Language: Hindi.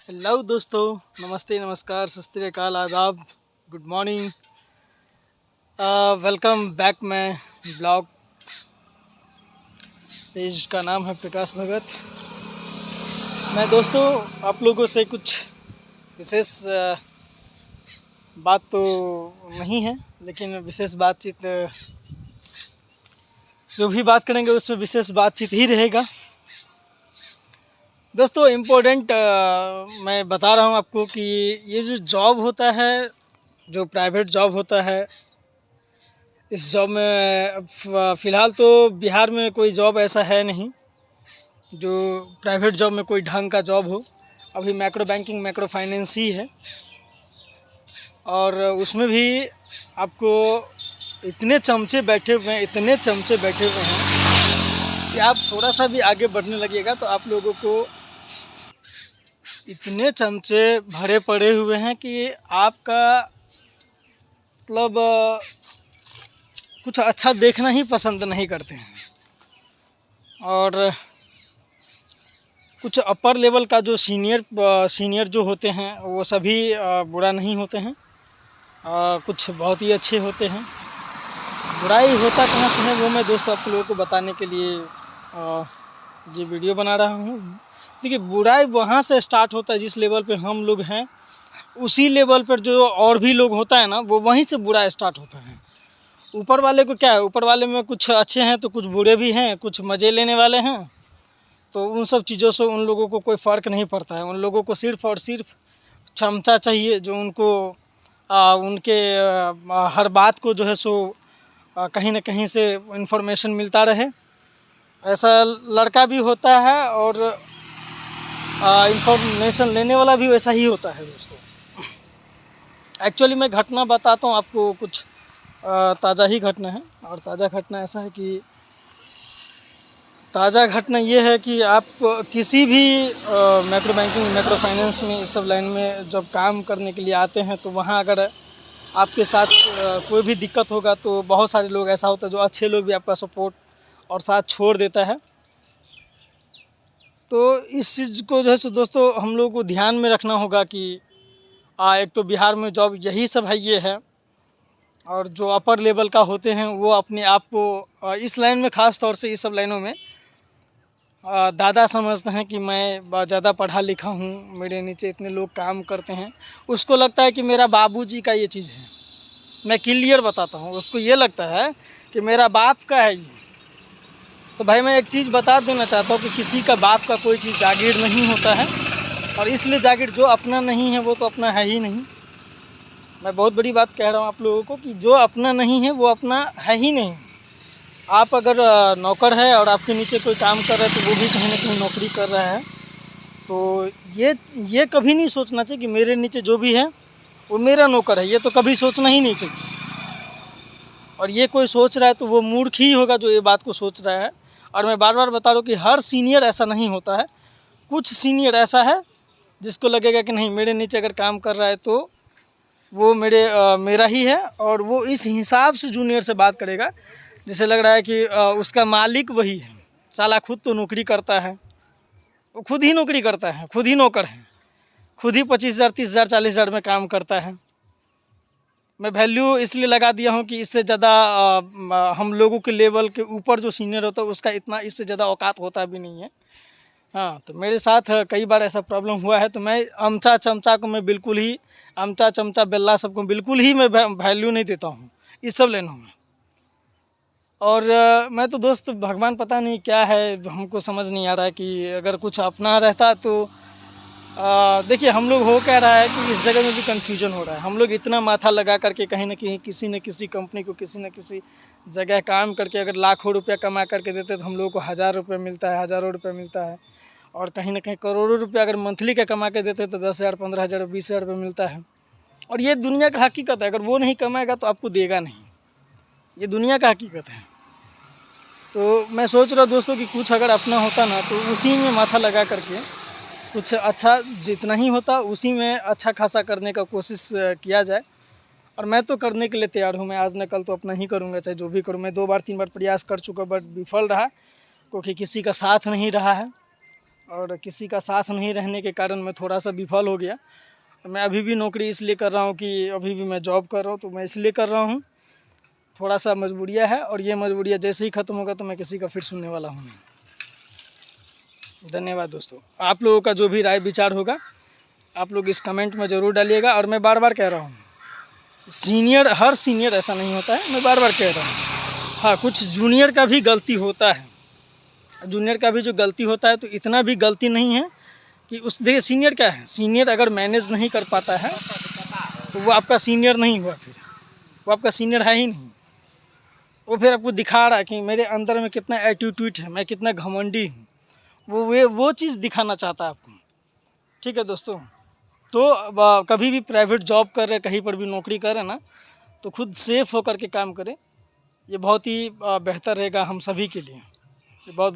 हेलो दोस्तों, नमस्ते, नमस्कार, सत श्री अकाल, आदाब, गुड मॉर्निंग। Welcome back. मैं ब्लॉग पेज का नाम है प्रकाश भगत। मैं दोस्तों आप लोगों से कुछ विशेष बात तो नहीं है, लेकिन विशेष बातचीत जो भी बात करेंगे उसमें विशेष बातचीत ही रहेगा। दोस्तों इम्पोर्टेंट मैं बता रहा हूँ आपको कि ये जो जॉब होता है, जो प्राइवेट जॉब होता है, इस जॉब में फ़िलहाल तो बिहार में कोई जॉब ऐसा है नहीं जो प्राइवेट जॉब में कोई ढंग का जॉब हो। अभी मैक्रो बैंकिंग, मैक्रो फाइनेंस ही है, और उसमें भी आपको इतने चमचे बैठे हुए हैं, इतने चमचे बैठे हुए हैं कि आप थोड़ा सा भी आगे बढ़ने लगिएगा तो आप लोगों को इतने चमचे भरे पड़े हुए हैं कि आपका मतलब कुछ अच्छा देखना ही पसंद नहीं करते हैं। और कुछ अपर लेवल का जो सीनियर जो होते हैं वो सभी बुरा नहीं होते हैं, कुछ बहुत ही अच्छे होते हैं। बुराई होता कहाँ से है वो मैं दोस्तों आप लोगों को बताने के लिए ये वीडियो बना रहा हूँ। देखिए, बुराई वहाँ से स्टार्ट होता है जिस लेवल पे हम लोग हैं, उसी लेवल पर जो और भी लोग होता है ना, वो वहीं से बुरा स्टार्ट होता है। ऊपर वाले को क्या है, ऊपर वाले में कुछ अच्छे हैं तो कुछ बुरे भी हैं, कुछ मज़े लेने वाले हैं, तो उन सब चीज़ों से उन लोगों को कोई फ़र्क नहीं पड़ता है। उन लोगों को सिर्फ़ और सिर्फ चमचा चाहिए, जो उनको उनके हर बात को जो है सो कहीं ना कहीं से इन्फॉर्मेशन मिलता रहे। ऐसा लड़का भी होता है और इन्फॉर्मेशन लेने वाला भी वैसा ही होता है दोस्तों। एक्चुअली मैं घटना बताता हूँ आपको, कुछ ताज़ा ही घटना है। और ताज़ा घटना ऐसा है कि ताज़ा घटना ये है कि आप किसी भी मैक्रो बैंकिंग, मैक्रो फाइनेंस में, इस सब लाइन में जब काम करने के लिए आते हैं तो वहाँ अगर आपके साथ कोई भी दिक्कत होगा तो बहुत सारे लोग ऐसा होता है जो अच्छे लोग भी आपका सपोर्ट और साथ छोड़ देता है। तो इस चीज़ को जो है सो दोस्तों हम लोगों को ध्यान में रखना होगा कि एक तो बिहार में जॉब यही सब है, ये है। और जो अपर लेवल का होते हैं वो अपने आप को इस लाइन में, ख़ास तौर से इस सब लाइनों में दादा समझते हैं कि मैं ज़्यादा पढ़ा लिखा हूँ, मेरे नीचे इतने लोग काम करते हैं। उसको लगता है कि मेरा बाबूजी का ये चीज़ है। मैं क्लियर बताता हूँ, उसको ये लगता है कि मेरा बाप का है ये। तो भाई मैं एक चीज़ बता देना चाहता हूँ कि किसी का बाप का कोई चीज़ जागीर नहीं होता है, और इसलिए जागीर जो अपना नहीं है वो तो अपना है ही नहीं। मैं बहुत बड़ी बात कह रहा हूँ आप लोगों को कि जो अपना नहीं है वो अपना है ही नहीं। आप अगर नौकर है और आपके नीचे कोई काम कर रहा है तो वो भी कहीं ना कहीं नौकरी कर रहा है, तो ये कभी नहीं सोचना चाहिए कि मेरे नीचे जो भी है वो मेरा नौकर है। ये तो कभी सोचना ही नहीं चाहिए। और ये कोई सोच रहा है तो वो मूर्ख ही होगा जो ये बात को सोच रहा है। और मैं बार बार बता रहा हूँ कि हर सीनियर ऐसा नहीं होता है। कुछ सीनियर ऐसा है जिसको लगेगा कि नहीं, मेरे नीचे अगर काम कर रहा है तो वो मेरा ही है, और वो इस हिसाब से जूनियर से बात करेगा जिसे लग रहा है कि उसका मालिक वही है। साला खुद तो नौकरी करता है, वो खुद ही नौकरी करता है, खुद ही नौकर है, खुद ही 25,000, 30,000, 40,000 में काम करता है। मैं वैल्यू इसलिए लगा दिया हूँ कि इससे ज़्यादा हम लोगों के लेवल के ऊपर जो सीनियर होता है उसका इतना इससे ज़्यादा औकात होता भी नहीं है। हाँ, तो मेरे साथ कई बार ऐसा प्रॉब्लम हुआ है। तो मैं अमचा चमचा को मैं बिल्कुल ही, अमचा चमचा बेल्ला सबको बिल्कुल ही मैं वैल्यू नहीं देता हूँ इस सब लाइनों में। और मैं तो दोस्त भगवान पता नहीं क्या है, हमको समझ नहीं आ रहा है कि अगर कुछ अपना रहता तो देखिए हम लोग हो क्या रहा है कि इस जगह में भी कन्फ्यूजन हो रहा है। हम लोग इतना माथा लगा करके कहीं ना कहीं किसी न किसी कंपनी को, किसी न किसी जगह काम करके अगर लाखों रुपया कमा करके देते तो हम लोगों को 1,000 रुपये मिलता है, हज़ारों रुपये मिलता है। और कहीं ना कहीं करोड़ों रुपया अगर मंथली का कमा के देते तो 10,000, 15,000, 20,000 रुपये मिलता है। और ये दुनिया का हकीकत है, अगर वो नहीं कमाएगा तो आपको देगा नहीं, ये दुनिया का हकीकत है। तो मैं सोच रहा दोस्तों कि कुछ अगर अपना होता ना तो उसी में माथा लगा करके कुछ अच्छा, जितना ही होता उसी में अच्छा खासा करने का कोशिश किया जाए। और मैं तो करने के लिए तैयार हूँ। मैं आज न कल तो अपना ही करूँगा, चाहे जो भी करूँ। मैं 2 बार 3 बार प्रयास कर चुका बट विफल रहा, क्योंकि किसी का साथ नहीं रहा है। और किसी का साथ नहीं रहने के कारण मैं थोड़ा सा विफल हो गया। मैं अभी भी नौकरी इसलिए कर रहा हूँ कि अभी भी मैं जॉब कर रहा हूँ, तो मैं इसलिए कर रहा हूँ, थोड़ा सा मजबूरियाँ है, और ये मजबूरियाँ जैसे ही ख़त्म होगा तो मैं किसी का फिर सुनने वाला हूँ नहीं। धन्यवाद दोस्तों। आप लोगों का जो भी राय विचार होगा आप लोग इस कमेंट में ज़रूर डालिएगा। और मैं बार बार कह रहा हूँ, हर सीनियर ऐसा नहीं होता है, मैं बार बार कह रहा हूँ। हाँ, कुछ जूनियर का भी गलती होता है, जूनियर का भी जो गलती होता है तो इतना भी गलती नहीं है कि देखिए सीनियर क्या है, सीनियर अगर मैनेज नहीं कर पाता है तो वो आपका सीनियर नहीं हुआ, फिर वो आपका सीनियर है ही नहीं। वो फिर आपको दिखा रहा है कि मेरे अंदर में कितना एटीट्यूड है, मैं कितना घमंडी हूँ, वो चीज़ दिखाना चाहता है आपको। ठीक है दोस्तों, तो कभी भी प्राइवेट जॉब कर रहे, कहीं पर भी नौकरी कर रहे ना, तो खुद सेफ होकर के काम करें, ये बहुत ही बेहतर रहेगा हम सभी के लिए। ये बहुत